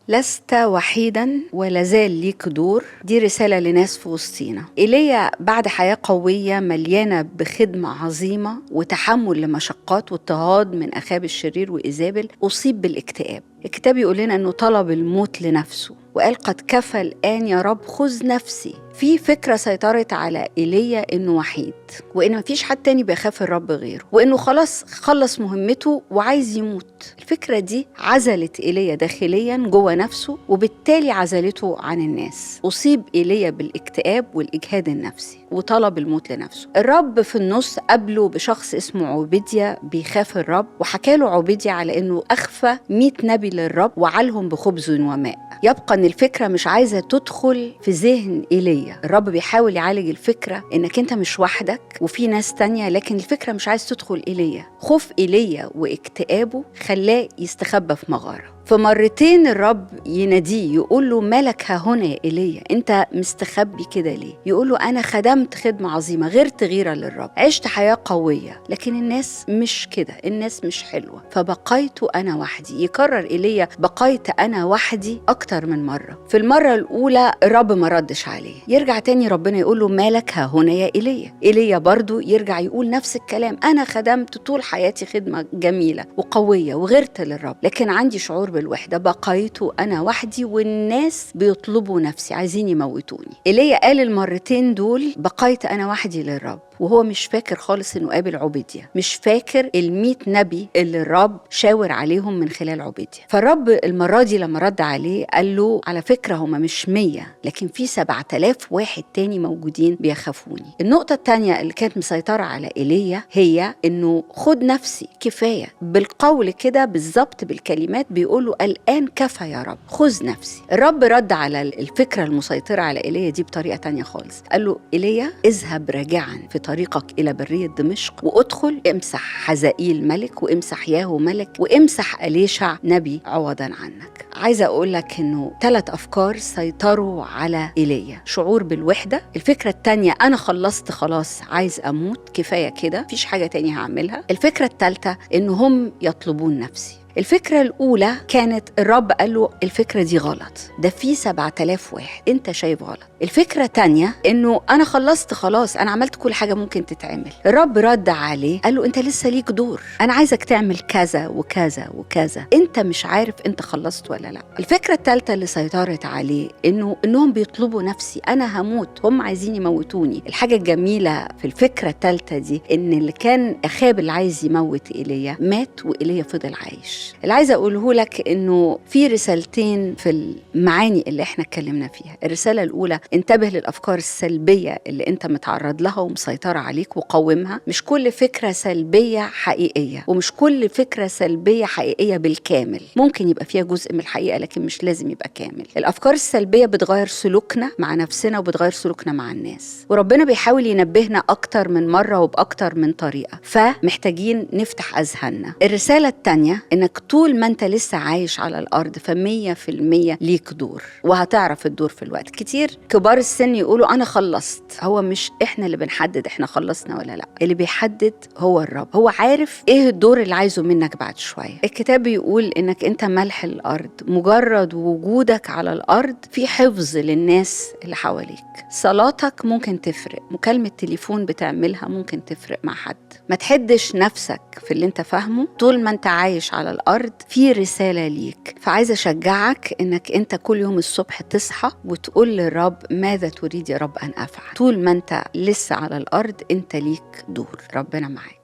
لست وحيدا ولازال ليك دور. دي رسالة لناس في وسطينا. إيليا بعد حياة قوية مليانة بخدمة عظيمة وتحمل لمشقات واضطهاد من أخاب الشرير وإيزابل، أصيب بالاكتئاب. الكتاب يقول لنا أنه طلب الموت لنفسه وقال قد كفى الآن يا رب خذ نفسي. في فكرة سيطرت على إيليا إنه وحيد، وإن مفيش حد تاني بيخاف الرب غيره، وإنه خلاص خلص مهمته وعايز يموت. الفكرة دي عزلت إيليا داخليا جوه نفسه، وبالتالي عزلته عن الناس. أصيب إيليا بالاكتئاب والإجهاد النفسي وطلب الموت لنفسه. الرب في النص قابله بشخص اسمه عبيديا بيخاف الرب، وحكاله عبيديا على إنه أخفى 100 نبي للرب وعلهم بخبز وماء. يبقى إن الفكرة مش عايزة تدخل في ذهن إيليا. الرب بيحاول يعالج الفكرة إنك أنت مش وحدك وفي ناس تانية، لكن الفكرة مش عايز تدخل إيليا. خوف إيليا واكتئابه خلاه يستخبى في مغارة. فمرتين الرب يناديه يقول له مالك ها هنا يا إيليا، أنت مستخبي كده ليه؟ يقول له أنا خدمت خدمة عظيمة، غيرت غيرة للرب، عشت حياة قوية، لكن الناس مش كده، الناس مش حلوة، فبقيت أنا وحدي. يكرر إيليا بقيت أنا وحدي أكتر من مرة. في المرة الأولى الرب ما ردش عليه، يرجع تاني ربنا يقول له مالك ها هنا يا إيليا. إيليا برضو يرجع يقول نفس الكلام، أنا خدمت طول حياتي خدمة جميلة وقوية وغيرت للرب، لكن عندي شعور بالوحدة، بقيت أنا وحدي والناس بيطلبوا نفسي، عايزين يموتوني. إيليا قال المرتين دول بقيت أنا وحدي للرب، وهو مش فاكر خالص إنه قابل عبيديا، مش فاكر 100 نبي اللي الرب شاور عليهم من خلال عبيديا. فالرب المرة دي لما رد عليه قال له على فكرة هما مش 100، لكن في 7000 واحد تاني موجودين بيخافوني. النقطة التانية اللي كانت مسيطرة على إيليا هي إنه خد نفسي كفاية. بالقول كده بالظبط بالكلمات بيقوله الآن كفى يا رب خذ نفسي. الرب رد على الفكرة المسيطرة على إيليا دي بطريقة تانية خالص. قال له إيليا اذهب راجعا في طريقك إلى برية دمشق، وادخل امسح حزائيل ملك وامسح ياهو ملك وامسح أليشع نبي عوضا عنك. عايزة أقول لك إنه 3 أفكار سيطروا على إيليا. شعور بالوحدة، الفكرة التانية أنا خلصت خلاص عايز أموت كفاية كده مفيش حاجة تانية هعملها. الفكرة الثالثة إنهم يطلبون نفسي. الفكرة الأولى كانت الرب قال له الفكرة دي غلط، ده في 7000 واحد انت شايف غلط. الفكرة الثانية انه انا خلصت خلاص، انا عملت كل حاجة ممكن تتعمل. الرب رد عليه قال له انت لسه ليك دور، انا عايزك تعمل كذا وكذا وكذا، انت مش عارف انت خلصت ولا لا. الفكرة الثالثة اللي سيطرت عليه انهم بيطلبوا نفسي، انا هموت، هم عايزين يموتوني. الحاجة الجميلة في الفكرة الثالثة دي ان اللي كان أخاب اللي عايز يموت إيليا مات وإيليا فضل عايش. اللي عايزة أقوله لك إنه في رسالتين في المعاني اللي إحنا اتكلمنا فيها. الرسالة الأولى انتبه للأفكار السلبية اللي أنت متعرض لها ومسيطرة عليك وقومها. مش كل فكرة سلبية حقيقية، ومش كل فكرة سلبية حقيقية بالكامل، ممكن يبقى فيها جزء من الحقيقة لكن مش لازم يبقى كامل. الأفكار السلبية بتغير سلوكنا مع نفسنا وبتغير سلوكنا مع الناس، وربنا بيحاول ينبهنا أكتر من مرة وبأكتر من طريقة، فمحتاجين نفتح أذهاننا. الرسالة التانية إنك طول ما انت لسه عايش على الأرض ف100% ليك دور، وهتعرف الدور في الوقت. كتير كبار السن يقولوا أنا خلصت. هو مش إحنا اللي بنحدد إحنا خلصنا ولا لا، اللي بيحدد هو الرب. هو عارف إيه الدور اللي عايزه منك بعد شوية. الكتاب بيقول إنك أنت ملح الأرض، مجرد وجودك على الأرض في حفظ للناس اللي حواليك. صلاتك ممكن تفرق، مكالمة تليفون بتعملها ممكن تفرق مع حد. ما تحدش نفسك في اللي انت فاهمه. طول ما انت عايش على الأرض في رسالة ليك. فعايزة أشجعك إنك أنت كل يوم الصبح تصحى وتقول للرب ماذا تريد يا رب أن أفعل. طول ما أنت لسه على الأرض أنت ليك دور. ربنا معاك.